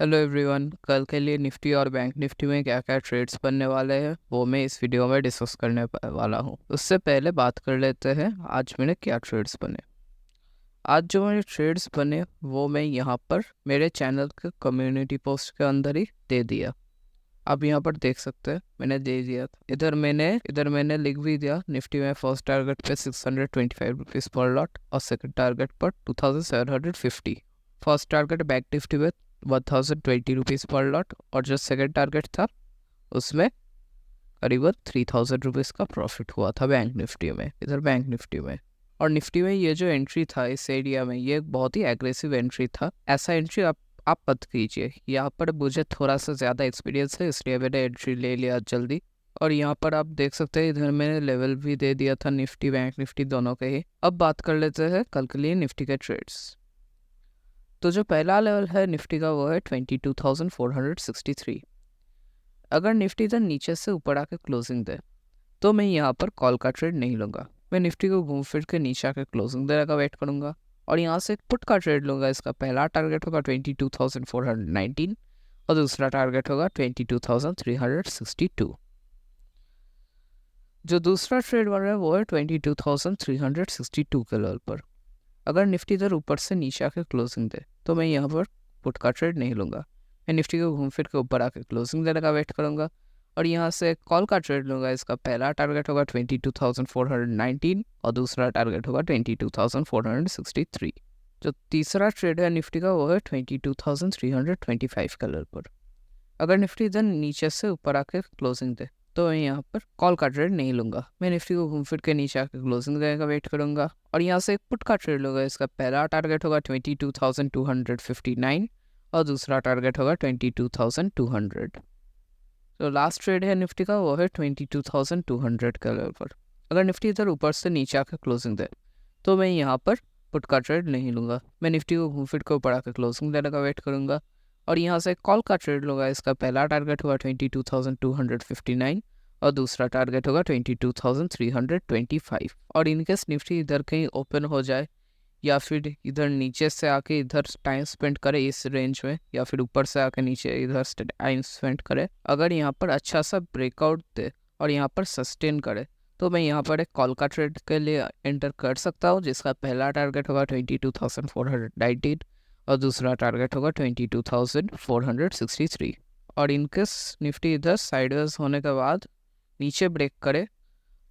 Hello everyone, कल के लिए निफ्टी और बैंक निफ्टी में क्या क्या ट्रेड्स बनने वाले हैं वो मैं इस वीडियो में डिस्कस करने वाला हूँ। उससे पहले बात कर लेते हैं आज मैंने क्या ट्रेड्स बने। आज जो मेरे ट्रेड्स बने वो मैं यहाँ पर मेरे चैनल के कम्युनिटी पोस्ट के अंदर ही दे दिया। आप यहाँ पर देख सकते हैं मैंने दे दिया था। इधर मैंने लिख भी दिया, निफ्टी में फर्स्ट टारगेट पे 625 रुपीज़ पर लॉट और सेकंड टारगेट पर 2750। फर्स्ट टारगेट बैंक निफ्टी में 1020 रुपीज़ पर लॉट और जो सेकंड टारगेट था उसमें करीबन 3000 रुपीज़ का प्रॉफिट हुआ था बैंक निफ्टी में। इधर बैंक निफ्टी में और निफ्टी में ये जो एंट्री था इस एरिया में, ये बहुत ही एग्रेसिव एंट्री था। ऐसा एंट्री आप मत कीजिए। यहाँ पर मुझे थोड़ा सा ज़्यादा एक्सपीरियंस है इसलिए मैंने एंट्री ले लिया जल्दी। और यहाँ पर आप देख सकते हैं इधर मैंने लेवल भी दे दिया था निफ्टी बैंक निफ्टी दोनों के ही। अब बात कर लेते हैं कल के लिए निफ्टी के ट्रेड्स। तो जो पहला लेवल है निफ्टी का वो है 22,463। अगर निफ्टी इधर नीचे से ऊपर आके क्लोजिंग दे तो मैं यहाँ पर कॉल का ट्रेड नहीं लूँगा। मैं निफ्टी को घूम फिर के नीचे आके क्लोजिंग देने का वेट करूँगा और यहाँ से एक पुट का ट्रेड लूँगा। इसका पहला टारगेट होगा 22,419 और दूसरा टारगेट होगा 22,362। जो दूसरा ट्रेड बन रहा है वो है 22,362 के लेवल पर। अगर निफ्टी इधर ऊपर से नीचे आके क्लोजिंग दे तो मैं यहाँ पर पुट का ट्रेड नहीं लूँगा। मैं निफ्टी को घूम फिर के ऊपर आके क्लोजिंग देने का वेट करूँगा और यहाँ से कॉल का ट्रेड लूँगा। इसका पहला टारगेट होगा 22,419 और दूसरा टारगेट होगा 22,463। जो तीसरा ट्रेड है निफ्टी का वो है 22,325 का लेवल पर। अगर निफ्टी इधर नीचे से ऊपर आके क्लोजिंग दे तो मैं यहाँ पर कॉल का ट्रेड नहीं लूँगा। मैं निफ्टी को घूम फिर के नीचे आकर क्लोजिंग देने का वेट करूँगा और यहाँ से एक पुट का ट्रेड लूँगा। इसका पहला टारगेट होगा 22,259 और दूसरा टारगेट होगा 22,200। तो लास्ट ट्रेड है निफ्टी का वो है 22,200 के लेवल पर। अगर निफ्टी इधर ऊपर से नीचे आकर क्लोजिंग दे तो मैं यहाँ पर पुट का ट्रेड नहीं लूँगा। मैं निफ्टी को घूम फिर के ऊपर आकर क्लोजिंग देने का वेट करूँगा और यहाँ से कॉल का ट्रेड लूँगा। इसका पहला टारगेट होगा 22,259 और दूसरा टारगेट होगा 22,325। और इनकेस निफ्टी इधर कहीं ओपन हो जाए या फिर इधर नीचे से आके इधर टाइम स्पेंड करे इस रेंज में या फिर ऊपर से आके नीचे इधर टाइम स्पेंड करे, अगर यहाँ पर अच्छा सा ब्रेकआउट दे और यहाँ पर सस्टेन करे तो मैं यहाँ पर एक कॉल का ट्रेड के लिए एंटर कर सकता हूँ। जिसका पहला टारगेट होगा 22,419 और दूसरा टारगेट होगा 22,463। और इनकेस निफ्टी इधर साइडवेज होने के बाद नीचे ब्रेक करे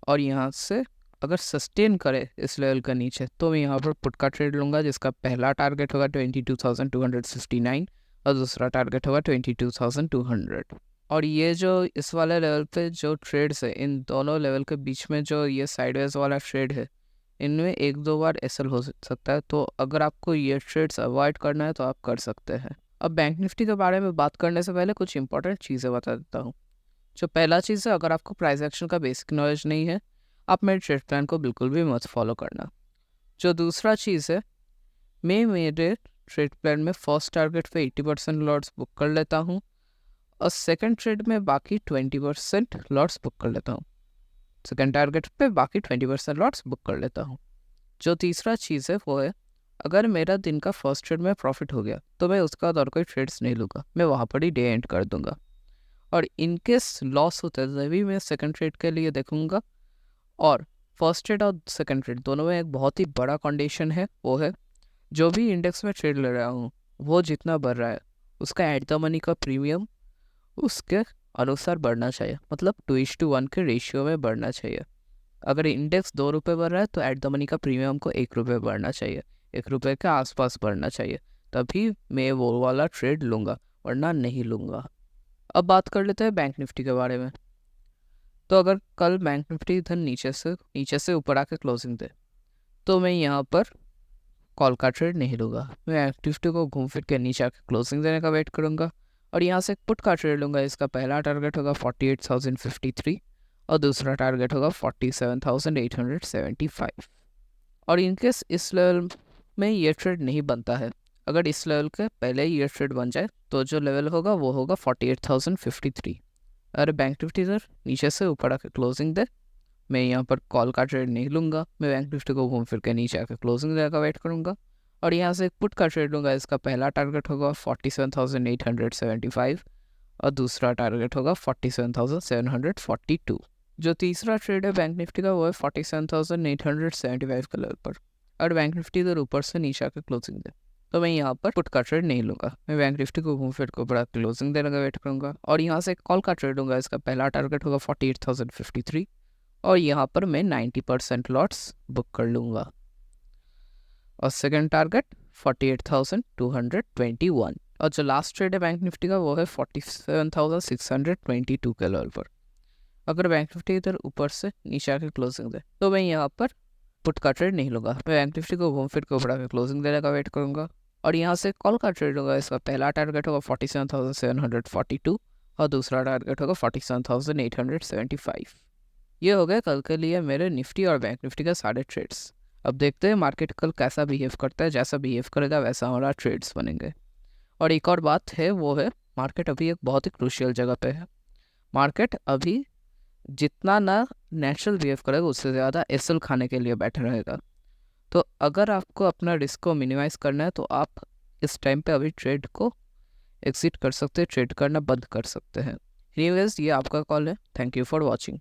और यहाँ से अगर सस्टेन करे इस लेवल का नीचे तो मैं यहाँ पर पुट का ट्रेड लूँगा। जिसका पहला टारगेट होगा 22,259 और दूसरा टारगेट होगा 22,200। और ये जो इस वाले लेवल पे जो ट्रेड्स है इन दोनों लेवल के बीच में जो ये साइडवेज वाला ट्रेड है इनमें एक दो बार एसएल हो सकता है। तो अगर आपको ये ट्रेड्स अवॉइड करना है तो आप कर सकते हैं। अब बैंक निफ्टी के बारे में बात करने से पहले कुछ इंपॉर्टेंट चीज़ें बता देता हूँ। जो पहला चीज़ है, अगर आपको प्राइस एक्शन का बेसिक नॉलेज नहीं है आप मेरे ट्रेड प्लान को बिल्कुल भी मत फॉलो करना। जो दूसरा चीज़ है, मैं मेरे ट्रेड प्लान में फर्स्ट टारगेट पे 80% लॉट्स बुक कर लेता हूँ और सेकंड ट्रेड में बाकी 20% लॉट्स बुक कर लेता हूँ। सेकंड टारगेट पे बाकी 20% लॉट्स बुक कर लेता हूँ। जो तीसरा चीज़ है वो है, अगर मेरा दिन का फर्स्ट ट्रेड में प्रॉफिट हो गया तो मैं उसका और कोई ट्रेड्स नहीं लूँगा, मैं वहाँ पर ही डे एंड कर दूँगा। और इनकेस लॉस होता है तभी मैं सेकंड ट्रेड के लिए देखूँगा। और फर्स्ट ट्रेड और सेकंड ट्रेड दोनों में एक बहुत ही बड़ा कंडीशन है, वो है जो भी इंडेक्स में ट्रेड ले रहा हूँ वो जितना बढ़ रहा है उसका एट द मनी का प्रीमियम उसके अनुसार बढ़ना चाहिए, मतलब 2:1 के रेशियो में बढ़ना चाहिए। अगर इंडेक्स 2 रुपये बढ़ रहा है तो एट द मनी का प्रीमियम को 1 रुपये बढ़ना चाहिए, 1 रुपये के आसपास बढ़ना चाहिए, तभी मैं वो वाला ट्रेड लूँगा, वरना नहीं लूँगा। अब बात कर लेते हैं बैंक निफ्टी के बारे में। तो अगर कल बैंक निफ्टी इधर नीचे से ऊपर आके क्लोजिंग दे तो मैं यहाँ पर कॉल का ट्रेड नहीं लूँगा। मैं निफ्टी को घूम फिर के नीचे आके क्लोजिंग देने का वेट करूँगा और यहाँ से एक पुट का ट्रेड लूँगा। इसका पहला टारगेट होगा 48,053 और दूसरा टारगेट होगा 47,875। और इनकेस इस लेवल में ये ट्रेड नहीं बनता है, अगर इस लेवल के पहले ही ये ट्रेड बन जाए तो जो लेवल होगा वो होगा 48,053। अरे बैंक निफ्टी इधर नीचे से ऊपर आकर क्लोजिंग दे, मैं यहाँ पर कॉल का ट्रेड नहीं लूँगा। मैं बैंक निफ्टी को घूम फिर के नीचे आकर क्लोजिंग देने का वेट करूँगा और यहाँ से एक पुट का ट्रेड लूँगा, इसका पहला टारगेट होगा 47,875 और दूसरा टारगेट होगा 47,742। जो तीसरा ट्रेड है बैंक निफ्टी का वो है 47,875 के लेवल पर। और बैंक निफ्टी इधर ऊपर से नीचे आकर क्लोजिंग दे तो मैं यहाँ पर पुट का ट्रेड नहीं लूँगा, मैं बैंक निफ्टी को घूम फिर को बड़ा क्लोजिंग देने का वेट करूँगा। और यहाँ से कॉल का ट्रेड लूँगा, इसका पहला टारगेट होगा 48,053 और यहाँ पर मैं 90% लॉट्स बुक कर लूँगा। और सेकेंड टारगेट 48,221। और जो लास्ट ट्रेड है बैंक निफ्टी का वो है 47,622 के लेवल पर। अगर बैंक निफ्टी इधर ऊपर से नीचे आकर क्लोजिंग दे तो मैं यहाँ पर पुट का ट्रेड नहीं लूँगा, मैं बैंक निफ्टी को घूम फिर के ऊपर आकर क्लोजिंग देने का वेट करूँगा। और यहाँ से कॉल का ट्रेड होगा, इसका पहला टारगेट होगा 47,742 और दूसरा टारगेट होगा 47,875। ये हो गए कल के लिए मेरे निफ्टी और बैंक निफ्टी के सारे ट्रेड्स। अब देखते हैं मार्केट कल कैसा बिहेव करता है, जैसा बिहेव करेगा वैसा हमारा ट्रेड्स बनेंगे। और एक और बात है वो है मार्केट अभी एक बहुत ही क्रूशियल जगह पे है। मार्केट अभी जितना ना नेचुरल बिहेव करेगा उससे ज़्यादा एसएल खाने के लिए बैठा रहेगा। तो अगर आपको अपना रिस्क को मिनिमाइज़ करना है तो आप इस टाइम पे अभी ट्रेड को एग्जिट कर सकते हैं, ट्रेड करना बंद कर सकते हैं। एनीवेज ये आपका कॉल है। Thank you for watching.